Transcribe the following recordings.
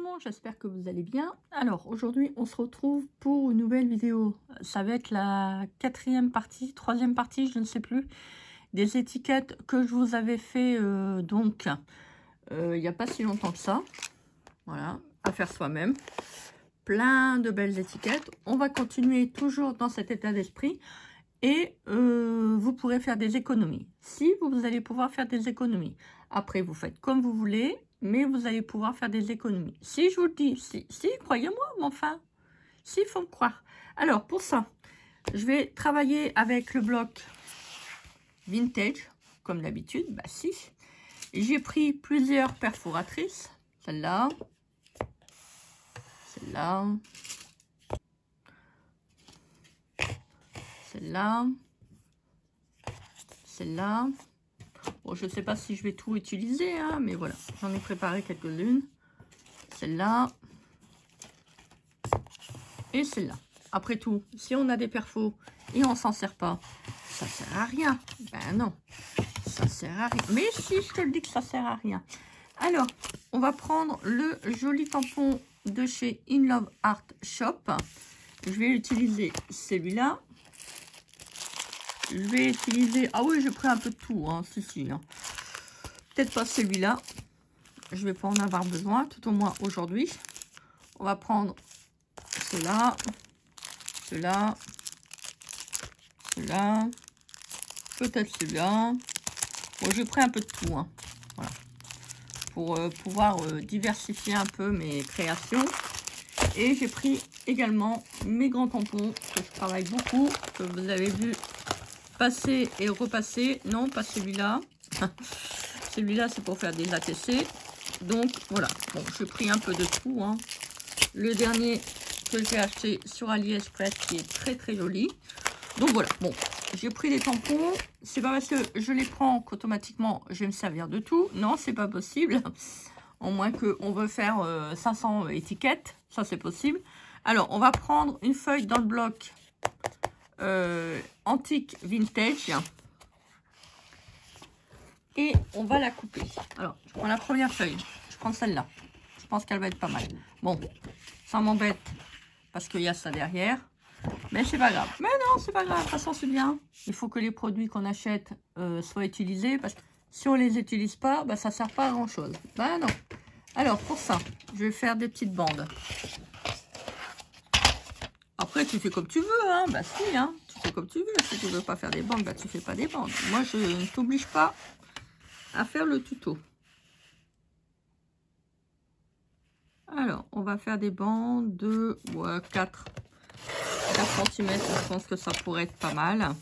monde, j'espère que vous allez bien. Alors aujourd'hui on se retrouve pour une nouvelle vidéo. Ça va être la troisième partie, je ne sais plus, des étiquettes que je vous avais fait il n'y a pas si longtemps que ça. Voilà, à faire soi-même. Plein de belles étiquettes. On va continuer toujours dans cet état d'esprit. Et vous pourrez faire des économies. Si vous allez pouvoir faire des économies. Après, vous faites comme vous voulez, mais vous allez pouvoir faire des économies. Si je vous le dis, si croyez-moi, mais enfin, si, il faut me croire. Alors, pour ça, je vais travailler avec le bloc vintage, comme d'habitude. Bah si. J'ai pris plusieurs perforatrices. Celle-là. Celle-là. Celle-là. Celle-là. Bon, je ne sais pas si je vais tout utiliser, hein, mais voilà. J'en ai préparé quelques-unes. Celle-là. Et celle-là. Après tout, si on a des perfos et on s'en sert pas, ça sert à rien. Ben non, ça sert à rien. Mais si, je te le dis que ça sert à rien. Alors, on va prendre le joli tampon de chez In Love Art Shop. Je vais utiliser celui-là. Je vais utiliser... Ah oui, j'ai pris un peu de tout, hein, si. Hein. Peut-être pas celui-là. Je vais pas en avoir besoin, tout au moins aujourd'hui. On va prendre cela, cela, cela, peut-être celui-là. Bon, j'ai pris un peu de tout, hein. Voilà. Pour pouvoir diversifier un peu mes créations. Et j'ai pris également mes grands tampons, que je travaille beaucoup, que vous avez vu passer et repasser. Non, pas celui-là. Celui-là, c'est pour faire des ATC. Donc, voilà. Bon, j'ai pris un peu de tout. Hein. Le dernier que j'ai acheté sur AliExpress, qui est très, très joli. Donc, voilà. Bon, j'ai pris les tampons. C'est pas parce que je les prends qu'automatiquement, je vais me servir de tout. Non, c'est pas possible. Au moins qu'on veut faire 500 étiquettes. Ça, c'est possible. Alors, on va prendre une feuille dans le bloc antique vintage et on va la couper. Alors je prends la première feuille, je prends celle-là, je pense qu'elle va être pas mal. Bon, ça m'embête parce qu'il y a ça derrière, mais c'est pas grave. Mais non, c'est pas grave, de toute façon c'est bien. Il faut que les produits qu'on achète soient utilisés, parce que si on les utilise pas, bah, ça sert pas à grand chose. Bah non. Alors pour ça, je vais faire des petites bandes. Après, tu fais comme tu veux, hein. Bah si, hein. Tu fais comme tu veux. Si tu veux pas faire des bandes, bah tu fais pas des bandes. Moi, je ne t'oblige pas à faire le tuto. Alors, on va faire des bandes de 4 cm. Je pense que ça pourrait être pas mal.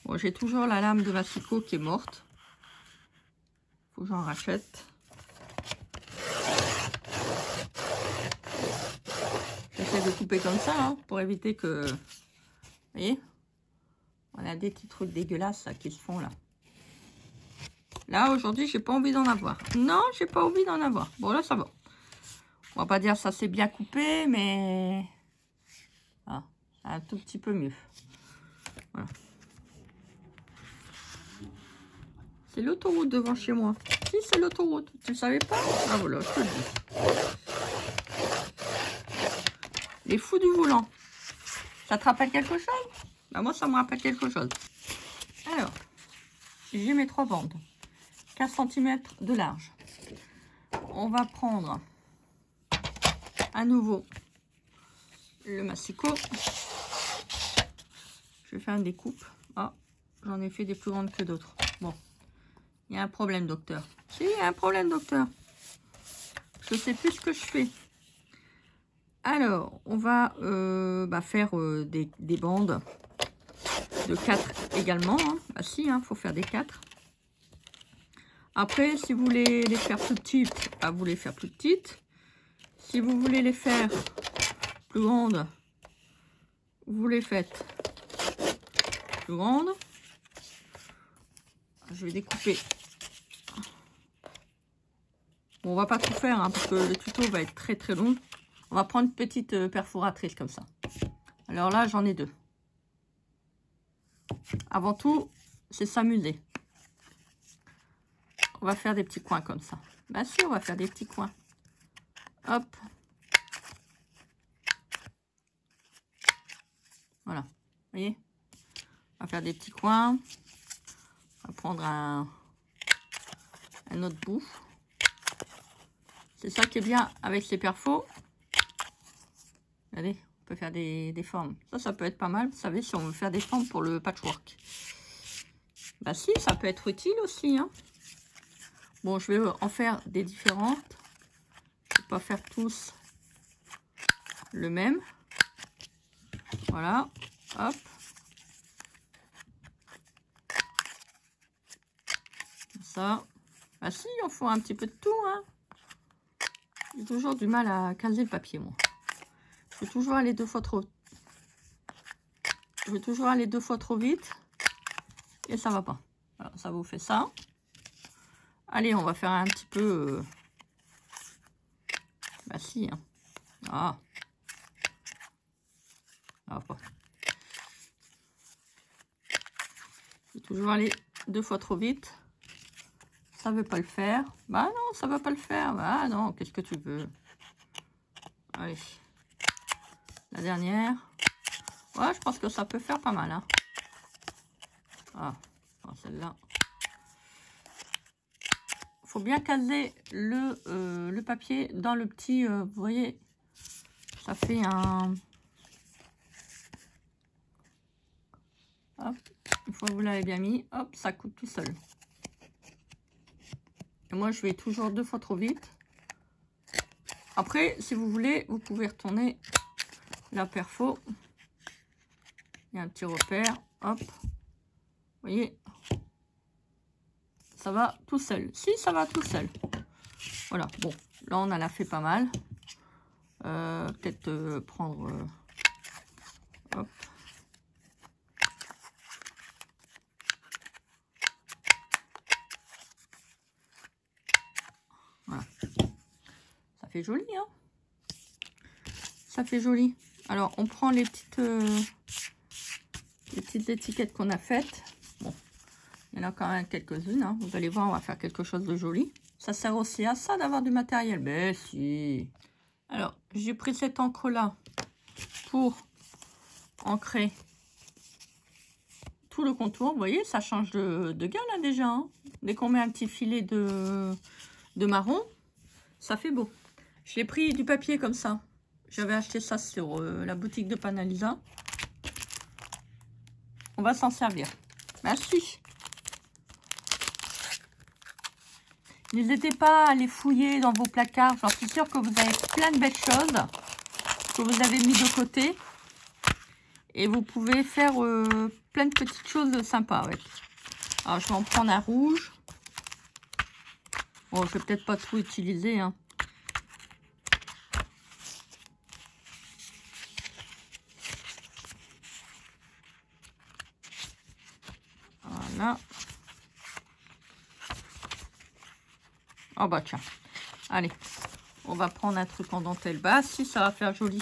Bon, j'ai toujours la lame de massicot qui est morte. Faut que j'en rachète. J'essaie de couper comme ça, hein, pour éviter que... Vous voyez, on a des petits trucs dégueulasses là, qui se font là. Là, aujourd'hui, j'ai pas envie d'en avoir. Non, j'ai pas envie d'en avoir. Bon, là, ça va. On va pas dire ça c'est bien coupé, mais... Ah, un tout petit peu mieux. Voilà. C'est l'autoroute devant chez moi. Si, c'est l'autoroute. Tu ne savais pas? Ah, voilà, je te le dis. Les fous du volant. Ça te rappelle quelque chose? Bah moi, ça me rappelle quelque chose. Alors, j'ai mes 3 bandes. 15 cm de large. On va prendre à nouveau le massicot. Je vais faire une découpe. Ah, j'en ai fait des plus grandes que d'autres. Bon, il y a un problème, docteur. Si, il y a un problème, docteur. Je sais plus ce que je fais. Alors, on va faire des bandes de 4 également. Hein. Bah si, hein, faut faire des 4. Après, si vous voulez les faire plus petites, bah, vous les faire plus petites. Si vous voulez les faire plus grandes, vous les faites plus grandes. Je vais découper. Bon, on va pas tout faire, hein, parce que le tuto va être très très long. On va prendre une petite perforatrice comme ça. Alors là, j'en ai 2. Avant tout, c'est s'amuser. On va faire des petits coins comme ça. Bah si, on va faire des petits coins. Hop. Voilà. Vous voyez? On va faire des petits coins. On va prendre un autre bout. C'est ça qui est bien avec ces perfos. Regardez, on peut faire des formes. Ça peut être pas mal, vous savez, si on veut faire des formes pour le patchwork. Bah si, ça peut être utile aussi. Hein. Bon, je vais en faire des différentes. Je ne vais pas faire tous le même. Voilà, hop. Ça. Bah si, il en faut un petit peu de tout. Hein. J'ai toujours du mal à caser le papier, moi. Je vais toujours aller deux fois trop vite. Et ça va pas. Alors, ça vous fait ça. Allez, on va faire un petit peu... Bah si. Hein. Ah. Ça va pas. Je vais toujours aller deux fois trop vite. Ça veut pas le faire. Bah non, ça va pas le faire. Bah non, qu'est-ce que tu veux? Allez. La dernière. Ouais, je pense que ça peut faire pas mal. Hein. Ah, celle-là. Faut bien caser le papier dans le petit... vous voyez, ça fait un... Hop, une fois que vous l'avez bien mis, hop, ça coupe tout seul. Et moi, je vais toujours deux fois trop vite. Après, si vous voulez, vous pouvez retourner la perfo. Il y a un petit repère, hop. Vous voyez, ça va tout seul. Si, ça va tout seul. Voilà, bon, là, on en a fait pas mal. Peut-être prendre... hop. Voilà. Ça fait joli, hein. Ça fait joli. Alors, on prend les petites étiquettes qu'on a faites. Bon, il y en a quand même quelques-unes. Hein. Vous allez voir, on va faire quelque chose de joli. Ça sert aussi à ça d'avoir du matériel. Ben si. Alors, j'ai pris cette encre-là pour ancrer tout le contour. Vous voyez, ça change de gamme là déjà. Hein. Dès qu'on met un petit filet de marron, ça fait beau. Je l'ai pris du papier comme ça. J'avais acheté ça sur la boutique de Panalisa. On va s'en servir. Merci. N'hésitez pas à aller fouiller dans vos placards. J'en suis sûre que vous avez plein de belles choses que vous avez mis de côté. Et vous pouvez faire plein de petites choses sympas avec. Alors, je vais en prendre un rouge. Bon, je vais peut-être pas tout utiliser. Hein. Voilà. Oh bah tiens. Allez. On va prendre un truc en dentelle basse. Si, ça va faire joli.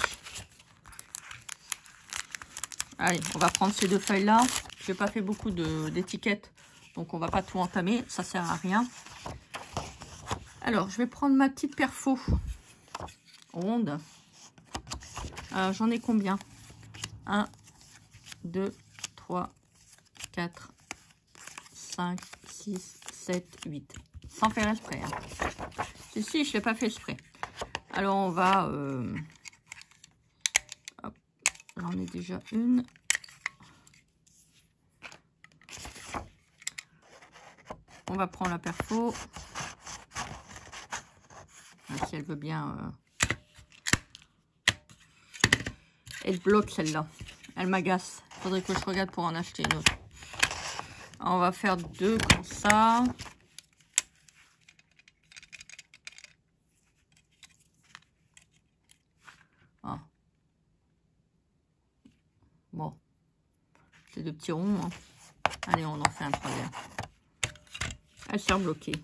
Allez, on va prendre ces deux feuilles-là. Je n'ai pas fait beaucoup d'étiquettes. Donc, on va pas tout entamer. Ça sert à rien. Alors, je vais prendre ma petite perfo ronde. J'en ai combien? 1, 2, 3, 4, 5, 6, 7, 8. Sans faire exprès. Hein. Si, je ne l'ai pas fait exprès. Alors, on va... hop, j'en ai déjà une. On va prendre la perfo. Si elle veut bien... Elle bloque celle-là. Elle m'agace. Il faudrait que je regarde pour en acheter une autre. Alors, on va faire deux comme ça. Ah. Bon. C'est deux petits ronds. Hein. Allez, on en fait un troisième. Elle s'est bloquée.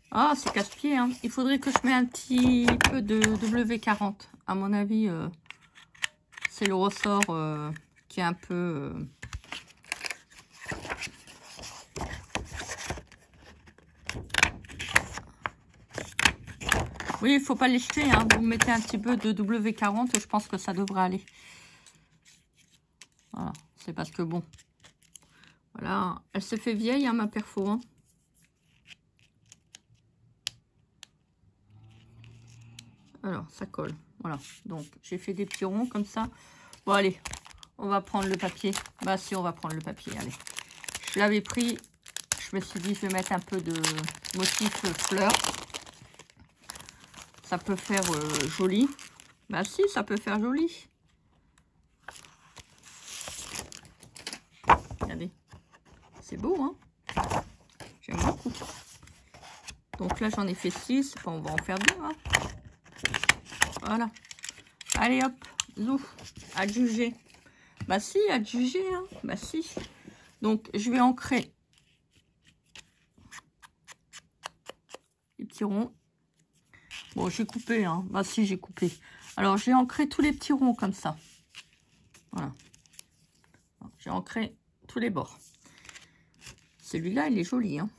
Ah, c'est casse-pied. Hein. Il faudrait que je mette un petit peu de W40. À mon avis, c'est le ressort qui est un peu... Oui, il faut pas les jeter, hein. Vous mettez un petit peu de W40, je pense que ça devrait aller. Voilà, c'est parce que bon. Voilà, elle s'est fait vieille, hein, ma perfo. Hein. Alors, ça colle. Voilà, donc j'ai fait des petits ronds comme ça. Bon, allez, on va prendre le papier. Bah si, on va prendre le papier, allez. Je l'avais pris, je me suis dit, je vais mettre un peu de motif fleurs. Ça peut faire joli. Bah si, ça peut faire joli. Regardez, c'est beau, hein. J'aime beaucoup. Donc là, j'en ai fait 6. Enfin, on va en faire 2, hein. Voilà. Allez, hop. Zou. Adjuger. Bah si, adjuger, hein. Bah si. Donc, je vais ancrer les petits ronds. Bon, j'ai coupé, hein. Bah si, j'ai coupé. Alors, j'ai ancré tous les petits ronds comme ça. Voilà. J'ai ancré tous les bords. Celui-là, il est joli, hein.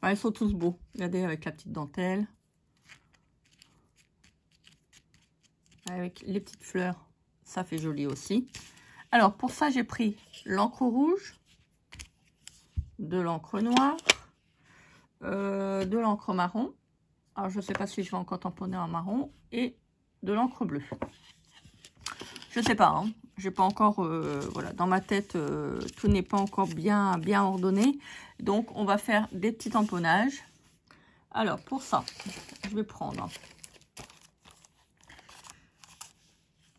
Ah, ils sont tous beaux. Regardez, avec la petite dentelle. Avec les petites fleurs, ça fait joli aussi. Alors, pour ça, j'ai pris l'encre rouge, de l'encre noire, de l'encre marron. Alors, je ne sais pas si je vais encore tamponner en marron. Et de l'encre bleue. Je ne sais pas, hein. J'ai pas encore, voilà, dans ma tête, tout n'est pas encore bien ordonné. Donc, on va faire des petits tamponnages. Alors, pour ça, je vais prendre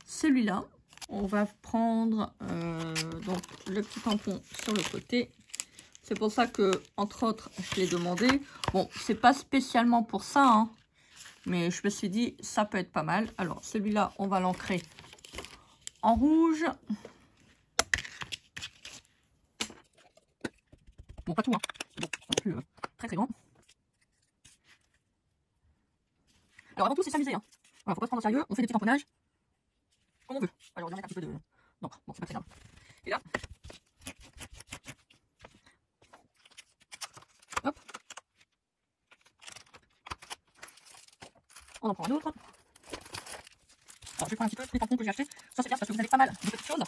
celui-là. On va prendre donc le petit tampon sur le côté. C'est pour ça que, entre autres, je l'ai demandé. Bon, c'est pas spécialement pour ça, hein, mais je me suis dit, ça peut être pas mal. Alors, celui-là, on va l'ancrer en rouge. Bon, pas tout, hein. Bon, non plus très très grand. Alors, avant tout, c'est s'amuser, hein. Voilà, faut pas se prendre au sérieux. On fait des petits tamponnages comme on veut. Alors, on va mettre un petit peu de... Non, bon, c'est pas très grave. Et là... Hop. On en prend un autre. Alors, je vais prendre un petit peu les tampons que j'ai achetés. Ça, c'est bien parce que vous avez pas mal de petites choses.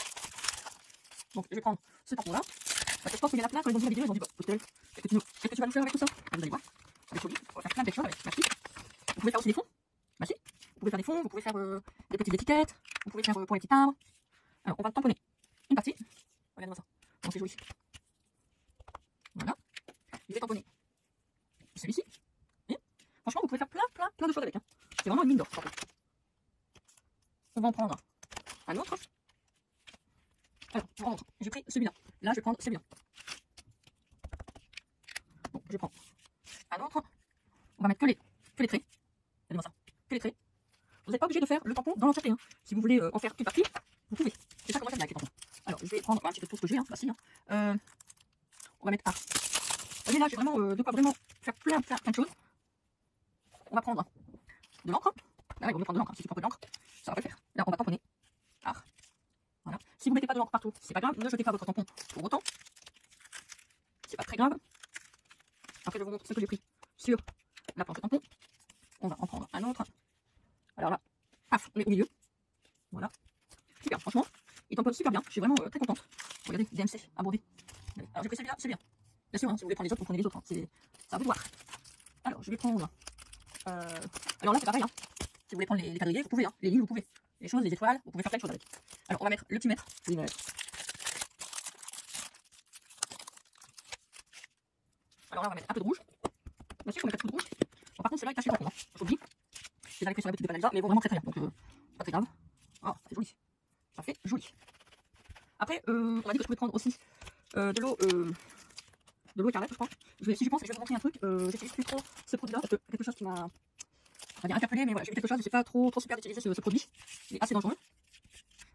Donc, je vais prendre ce tampon-là. Parce que je pense qu'il y en a plein quand ils ont vu la vidéo, ils ont dit, bah, Estelle, qu'est-ce que tu vas nous faire avec tout ça? Vous allez voir, ça va être joli. On va faire plein de belles choses avec. Merci. Vous pouvez faire aussi des fonds. Merci. Vous pouvez faire des fonds, vous pouvez faire des petites étiquettes. Vous pouvez faire pour les petits timbres. Alors, on va tamponner une partie. Regardez-moi ça. Bon, c'est joli. Voilà. Je vais tamponner celui-ci. Et franchement, vous pouvez faire plein de choses avec. Hein. C'est vraiment une mine d'or. On va en prendre un autre. Alors, je rentre. J'ai pris celui-là. Là, je vais prendre celui-là. Bon, je prends un autre. On va mettre que les traits. Regardez-moi ça. Que les traits. Vous n'êtes pas obligé de faire le tampon dans l'entièreté. Hein. Si vous voulez en faire une partie, vous pouvez. C'est ça qu'on va faire avec les tampons. Alors, je vais prendre un petit peu de tout ce que j'ai. Hein. Facile. Hein. On va mettre un. Vous voyez là, j'ai vraiment de quoi vraiment faire plein de choses. On va prendre de l'encre. Ah ouais, on va prendre de l'encre. Si tu prends pas de l'encre, ça va pas le faire. Là, on va tamponner. Ah. Voilà. Si vous mettez pas de l'encre partout, c'est pas grave. Ne jetez pas votre tampon pour autant. C'est pas très grave. Après, je vous montre ce que j'ai pris sur la planche de tampon. On va en prendre un autre. Alors là, paf, on est au milieu. Voilà. Super, franchement, il tamponne super bien. Je suis vraiment très contente. Regardez, DMC, abordé. Alors, j'ai pris celui-là, c'est bien. Bien sûr, hein, si vous voulez prendre les autres, vous prenez les autres. Hein. C'est à vous de voir. Alors, je vais prendre... alors là, c'est pareil. Hein. Si vous voulez prendre les quadrillés, vous pouvez. Hein. Les lignes, vous pouvez. Les choses, les étoiles, vous pouvez faire plein de choses avec. Alors, on va mettre le petit mètre. Alors là, on va mettre un peu de rouge. Bien sûr, il faut mettre un peu de rouge. Bon, par contre, celle-là est cachée dans le fond. Je vous le dis. Je les avais fait sur la boutique de Panalisa, mais ils vont vraiment très bien. Donc, pas très grave. Oh, c'est joli. Ça fait joli. Après, on m'a dit que je pouvais prendre aussi de l'eau écarlate, je crois. Si je pense, je vais vous montrer un truc. J'utilise plus trop ce produit-là parce que quelque chose qui m'a, on va dire, interpellé, mais voilà, j'ai vu quelque chose, je sais pas trop super d'utiliser ce produit. Il est assez dangereux.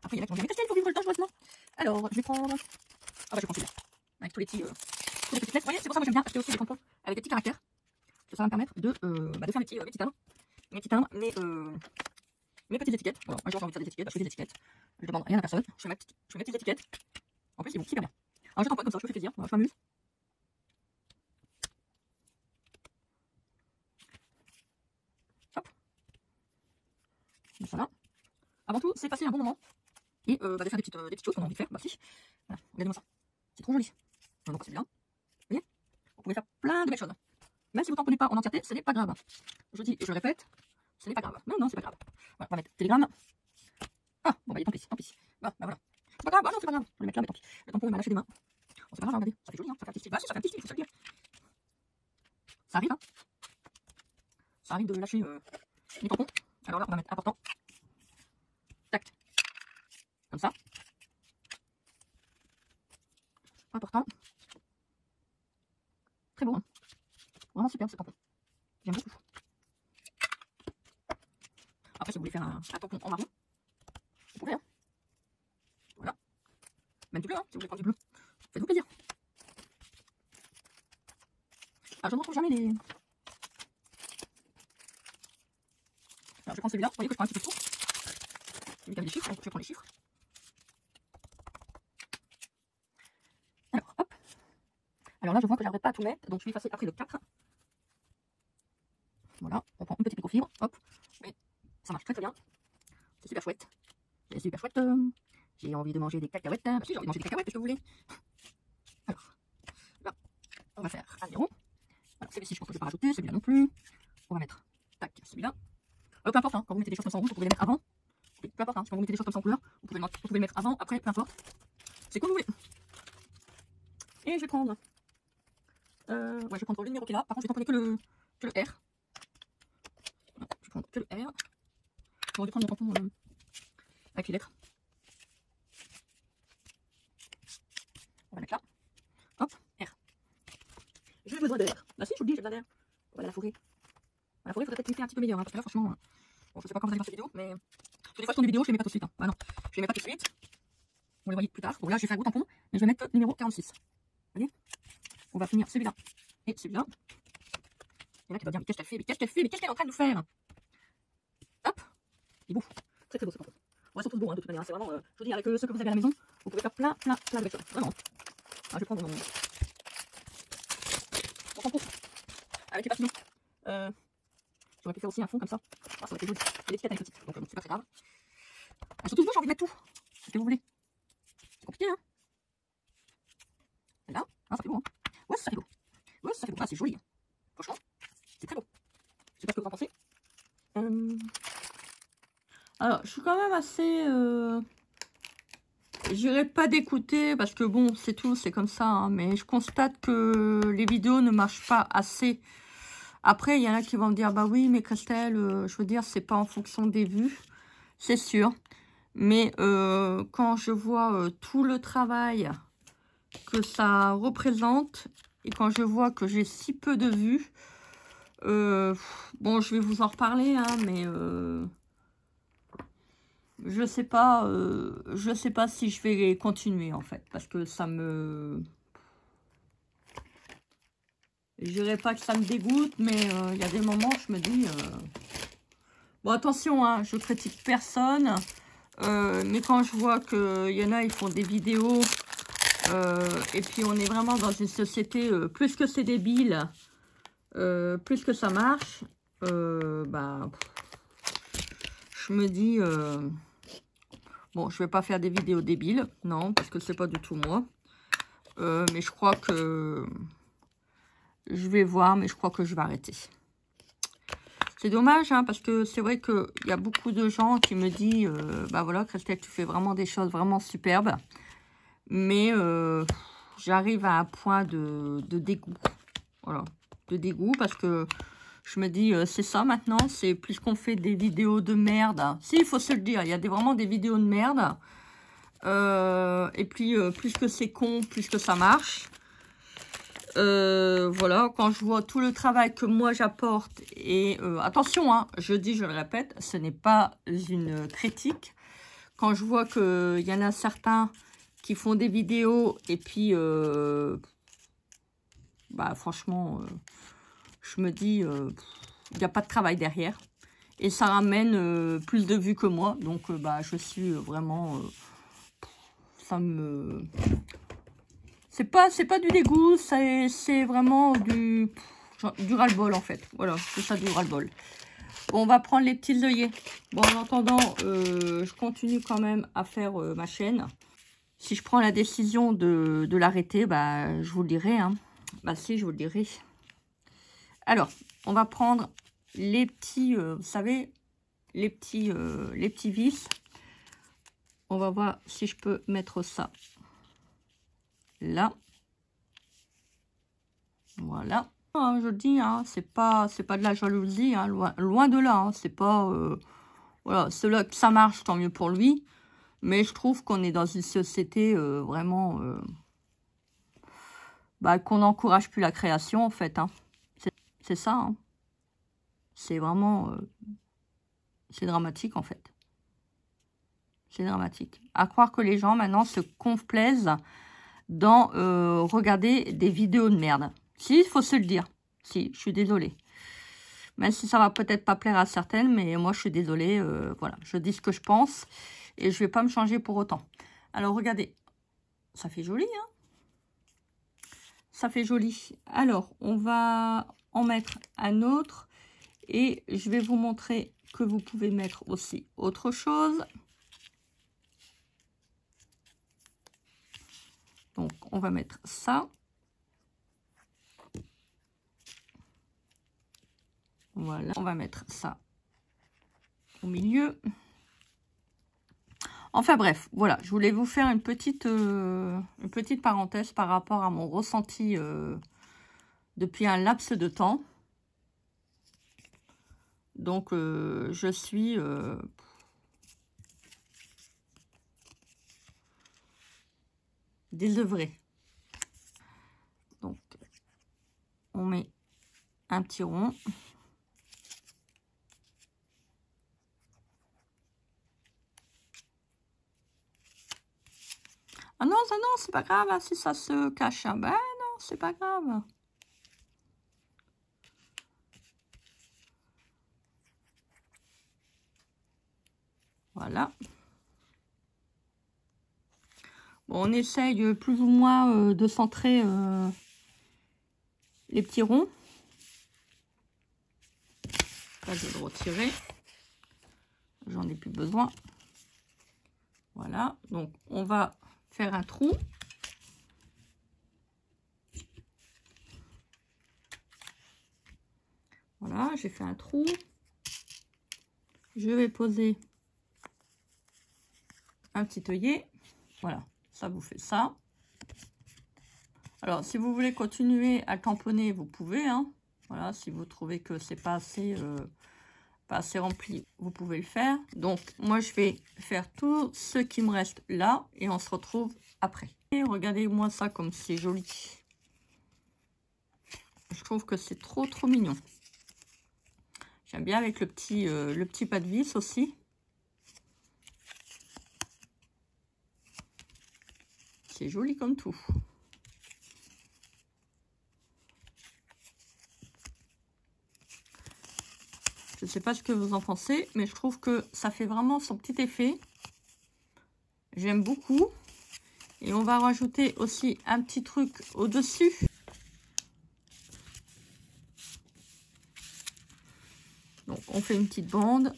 Après, il y en a qui vont dire, mais qu'est-ce qu'il faut vivre le temps, je vois maintenant. Alors, je vais prendre. Ah bah, je vais prendre celui-là. Avec tous les petits lettres. Vous voyez, c'est pour ça que moi j'aime bien acheter aussi des tampons avec des petits caractères. Parce que ça va me permettre de faire mes petits timbres. Mes petites étiquettes. Voilà, moi j'ai envie de faire des étiquettes, je fais des étiquettes. Je demande rien à personne. Je fais mes petites étiquettes. En plus, ils vont super bien. Alors, je tamponne comme ça, je me fais plaisir. Voilà, je m'amuse. Hop. Voilà. Avant tout, c'est passer un bon moment. Et de faire des petites choses qu'on a envie de faire. Bah si. Voilà, regardez-moi ça. C'est trop joli. Donc celui-là. Vous voyez? Vous pouvez faire plein de belles choses. Même si vous ne tamponnez pas en entièreté, ce n'est pas grave. Je dis et je le répète, ce n'est pas grave. Non, c'est pas grave. Voilà, on va mettre Telegram. Ah, bon bah tant pis, tant pis. Bah voilà. C'est pas grave, non, c'est pas grave. On va le mettre là, mais tant pis. Le tampon il m'a lâché des mains. Bon, c'est pas grave, regardez. Ça fait joli, hein. Ça fait un petit style. Bah si, ça fait un petit style, il faut se le dire. Ça arrive, hein. Ça arrive de lâcher les tampons. Alors là, on va mettre important. Tac. Comme ça. Important. Très beau, hein. Vraiment superbe ce tampon. J'aime beaucoup. Après, si vous voulez faire un tampon en marron, vous pouvez, hein. Voilà. Même du bleu, hein, si vous voulez prendre du bleu. Faites-vous plaisir. Alors, je ne retrouve jamais les... Alors, je prends celui-là. Vous voyez que je prends un petit peu de tout. Celui qui a des chiffres, donc je prends les chiffres. Alors, hop. Alors là, je vois que j'arrive pas à tout mettre, donc je vais effacer après le 4. Voilà, on prend une petite microfibre, hop. Et ça marche très très bien. C'est super chouette. C'est super chouette. J'ai envie de manger des cacahuètes. Bah si, j'ai envie de manger des cacahuètes, qu'est-ce que vous voulez? Alors, là, on va faire un 0. Alors, celui-ci, je pense que je vais pas rajouter, celui-là non plus. On va mettre, tac, celui-là. Peu importe, hein, quand vous mettez des choses comme ça en rouge, vous pouvez les mettre avant. Peu importe, hein, quand vous mettez des choses comme ça en couleur, vous pouvez le mettre avant, après, peu importe. C'est comme vous voulez. Et je vais prendre... ouais, je vais prendre le numéro qui est là. Par contre, je vais tamponner que le R. Voilà, je vais prendre que le R. J'aurais dû prendre mon tampon avec les lettres. On va mettre là. Hop, R. J'ai besoin d'air. Bah si, je vous le dis, j'ai besoin d'air. On va aller à la forêt. À la forêt, il faudrait peut-être limiter un petit peu meilleur. Hein, parce que là, franchement, bon, je sais pas quand vous allez voir cette vidéo, mais des fois, je tourne des vidéos, je les mets pas tout de suite. Hein. Bah non, je les mets pas tout de suite. Vous les voyez plus tard. Bon, là, je vais faire un gros tampon, mais je vais mettre le numéro 46. Vous voyez? On va finir celui-là et celui-là. Et là, tu vas dire, mais qu'est-ce qu'elle fait? Mais qu'est-ce qu'elle fait? Mais qu'est-ce qu'elle est en train de nous faire? Hop. Il est beau. Très très beau ce tampon. On va surtout beau, hein, de toute manière. C'est vraiment, je vous dis, avec ce que vous avez à la maison, vous pouvez faire plein de belles choses. Vraiment. Alors, je vais prendre mon tampon avec les papillons. J'aurais pu faire aussi un fond comme ça. Ah, ça aurait été joli. Et l'étiquette elle est petite, donc c'est pas très grave. Ah, surtout, moi j'ai envie de mettre tout. C'est ce que vous voulez. C'est compliqué, hein. Là, ah, ça fait beau, hein. Ouais, ça fait beau. Ouais, ça fait beau. Ah, c'est joli. Franchement, c'est très beau. Je sais pas ce que vous en pensez. Alors, je suis quand même assez... J'irai pas d'écouter parce que bon, c'est tout, c'est comme ça. Hein, mais je constate que les vidéos ne marchent pas assez. Après, il y en a qui vont me dire, bah oui, mais Christelle, je veux dire, c'est pas en fonction des vues, c'est sûr. Mais quand je vois tout le travail que ça représente, et quand je vois que j'ai si peu de vues, bon, je vais vous en reparler, hein, mais je sais pas si je vais continuer, en fait, parce que ça me... Je dirais pas que ça me dégoûte, mais il y a des moments où je me dis... Bon, attention, hein, je critique personne. Mais quand je vois qu'il y en a, ils font des vidéos... et puis, on est vraiment dans une société... plus que c'est débile, plus que ça marche. Bah... Je me dis... bon, je vais pas faire des vidéos débiles. Non, parce que c'est pas du tout moi. Mais je crois que... Je vais voir, mais je crois que je vais arrêter. C'est dommage, hein, parce que c'est vrai qu'il y a beaucoup de gens qui me disent, bah voilà, Christelle, tu fais vraiment des choses vraiment superbes. Mais j'arrive à un point de dégoût. Voilà, de dégoût, parce que je me dis, c'est ça maintenant, c'est plus qu'on fait des vidéos de merde. Si, il faut se le dire, il y a vraiment des vidéos de merde. Et puis, plus que c'est con, plus que ça marche. Voilà, quand je vois tout le travail que moi j'apporte, et attention, hein, je dis, je le répète, ce n'est pas une critique. Quand je vois qu'il y en a certains qui font des vidéos, et puis, bah franchement, je me dis, il n'y a pas de travail derrière. Et ça ramène plus de vues que moi, donc bah je suis vraiment, ça me... C'est pas du dégoût, c'est vraiment du ras-le-bol en fait. Voilà, c'est ça, du ras-le-bol. Bon, on va prendre les petits œillets. Bon, en attendant, je continue quand même à faire ma chaîne. Si je prends la décision de l'arrêter, bah, je vous le dirai. Hein. Bah si, je vous le dirai. Alors, on va prendre les petits, vous savez, les petits vis. On va voir si je peux mettre ça là. Voilà. Hein, je dis, hein, c'est pas de la jalousie, hein, loin de là. Hein, c'est pas, voilà, cela que ça marche, tant mieux pour lui. Mais je trouve qu'on est dans une société vraiment, bah, qu'on n'encourage plus la création en fait. Hein. C'est ça. Hein. C'est vraiment, c'est dramatique en fait. C'est dramatique. À croire que les gens maintenant se complaisent dans regarder des vidéos de merde. Si, il faut se le dire. Si, je suis désolée. Même si ça va peut-être pas plaire à certaines, mais moi je suis désolée. Voilà, je dis ce que je pense et je vais pas me changer pour autant. Alors regardez, ça fait joli, hein? Ça fait joli. Alors, on va en mettre un autre et je vais vous montrer que vous pouvez mettre aussi autre chose. Donc, on va mettre ça. Voilà, on va mettre ça au milieu. Enfin bref, voilà, je voulais vous faire une petite parenthèse par rapport à mon ressenti depuis un laps de temps. Donc, je suis désœuvrée. Donc, on met un petit rond. Ah non, ça non, c'est pas grave, hein, si ça se cache. Ben non, c'est pas grave. Voilà. Bon, on essaye plus ou moins de centrer les petits ronds. Là, je vais le retirer. J'en ai plus besoin. Voilà. Donc, on va faire un trou. Voilà, j'ai fait un trou. Je vais poser un petit œillet. Voilà, ça vous fait ça. Alors, si vous voulez continuer à tamponner, vous pouvez. Hein. Voilà, si vous trouvez que c'est pas assez rempli, vous pouvez le faire. Donc, moi, je vais faire tout ce qui me reste là et on se retrouve après. Et regardez-moi ça comme c'est joli. Je trouve que c'est trop mignon. J'aime bien avec le petit pas de vis aussi. C'est joli comme tout. Je ne sais pas ce que vous en pensez, mais je trouve que ça fait vraiment son petit effet. J'aime beaucoup. Et on va rajouter aussi un petit truc au-dessus. Donc, on fait une petite bande.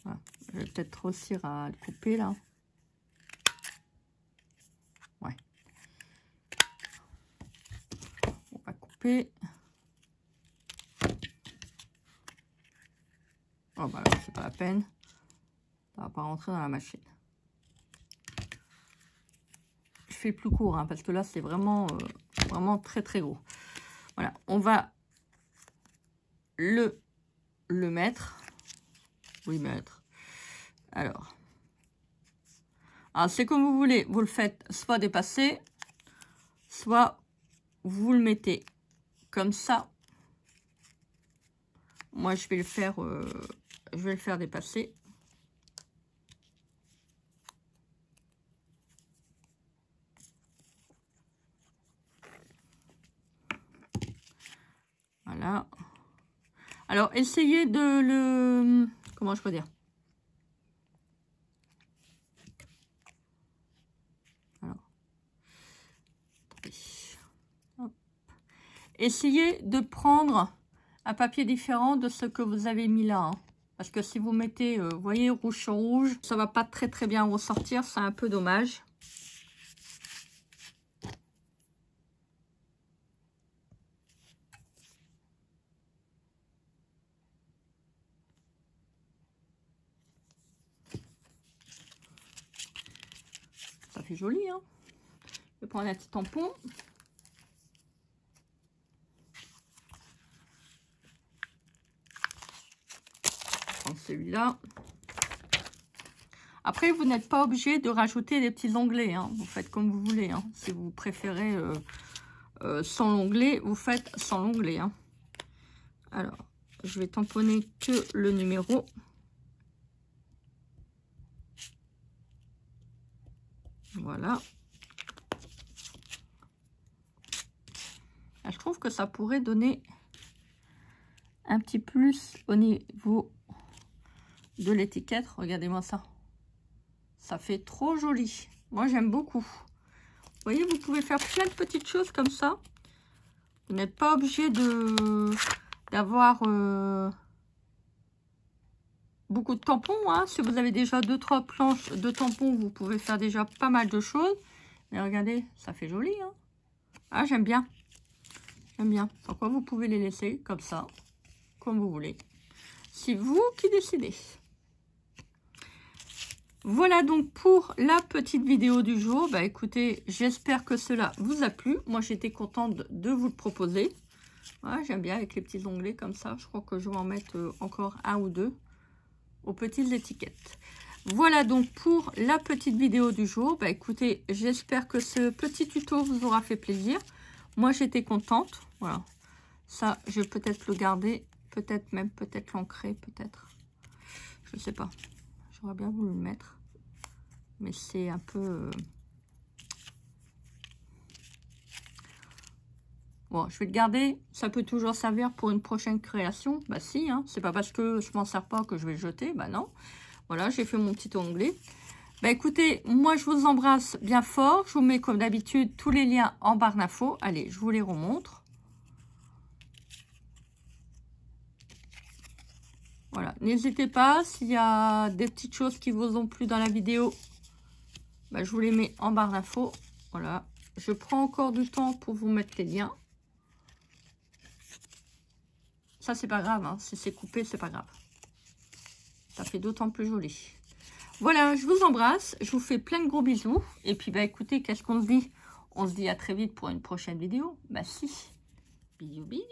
Voilà. Je vais peut-être réussir à le couper là. Ouais. On va couper. Oh bah là, c'est pas la peine. Ça va pas rentrer dans la machine. Je fais plus court, hein, parce que là, c'est vraiment très gros. Voilà, on va le mettre. Oui, mettre. Alors, c'est comme vous voulez. Vous le faites soit dépasser, soit vous le mettez comme ça. Moi, je vais le faire dépasser. Voilà. Alors, essayez de le... Comment je peux dire? Alors. Hop. essayez de prendre un papier différent de ce que vous avez mis là. Hein. Parce que si vous mettez, vous voyez, rouge sur rouge, ça va pas très très bien ressortir. C'est un peu dommage. Ça fait joli, hein. Je vais prendre un petit tampon. Celui-là. Après, vous n'êtes pas obligé de rajouter des petits onglets. Hein. Vous faites comme vous voulez. Hein. Si vous préférez sans l'onglet, vous faites sans l'onglet. Hein. Alors, je vais tamponner que le numéro. Voilà. Là, je trouve que ça pourrait donner un petit plus au niveau de l'étiquette. Regardez-moi ça. Ça fait trop joli. Moi, j'aime beaucoup. Vous voyez, vous pouvez faire plein de petites choses comme ça. Vous n'êtes pas obligé d'avoir beaucoup de tampons. Hein. Si vous avez déjà 2-3 planches de tampons, vous pouvez faire déjà pas mal de choses. Mais regardez, ça fait joli. Hein. Ah, j'aime bien. J'aime bien. Pourquoi vous pouvez les laisser comme ça, comme vous voulez. C'est vous qui décidez. Voilà donc pour la petite vidéo du jour. Bah écoutez, j'espère que cela vous a plu. Moi, j'étais contente de vous le proposer. Ouais, j'aime bien avec les petits onglets comme ça. Je crois que je vais en mettre encore un ou deux aux petites étiquettes. Voilà donc pour la petite vidéo du jour. Bah écoutez, j'espère que ce petit tuto vous aura fait plaisir. Moi, j'étais contente. Voilà. Ça, je vais peut-être le garder. Peut-être même, peut-être l'ancrer, peut-être. Je ne sais pas. J'aurais bien voulu le mettre. Mais c'est un peu... Bon, je vais le garder. Ça peut toujours servir pour une prochaine création. Bah si, hein. C'est pas parce que je m'en sers pas que je vais le jeter. Bah non. Voilà, j'ai fait mon petit onglet. Bah écoutez, moi je vous embrasse bien fort. Je vous mets comme d'habitude tous les liens en barre d'infos. Allez, je vous les remontre. Voilà, n'hésitez pas, s'il y a des petites choses qui vous ont plu dans la vidéo, bah, je vous les mets en barre d'infos. Voilà, je prends encore du temps pour vous mettre les liens. Ça, c'est pas grave, hein. Si c'est coupé, c'est pas grave. Ça fait d'autant plus joli. Voilà, je vous embrasse, je vous fais plein de gros bisous. Et puis, bah écoutez, qu'est-ce qu'on se dit? On se dit à très vite pour une prochaine vidéo. Bah si, bisous, bisous.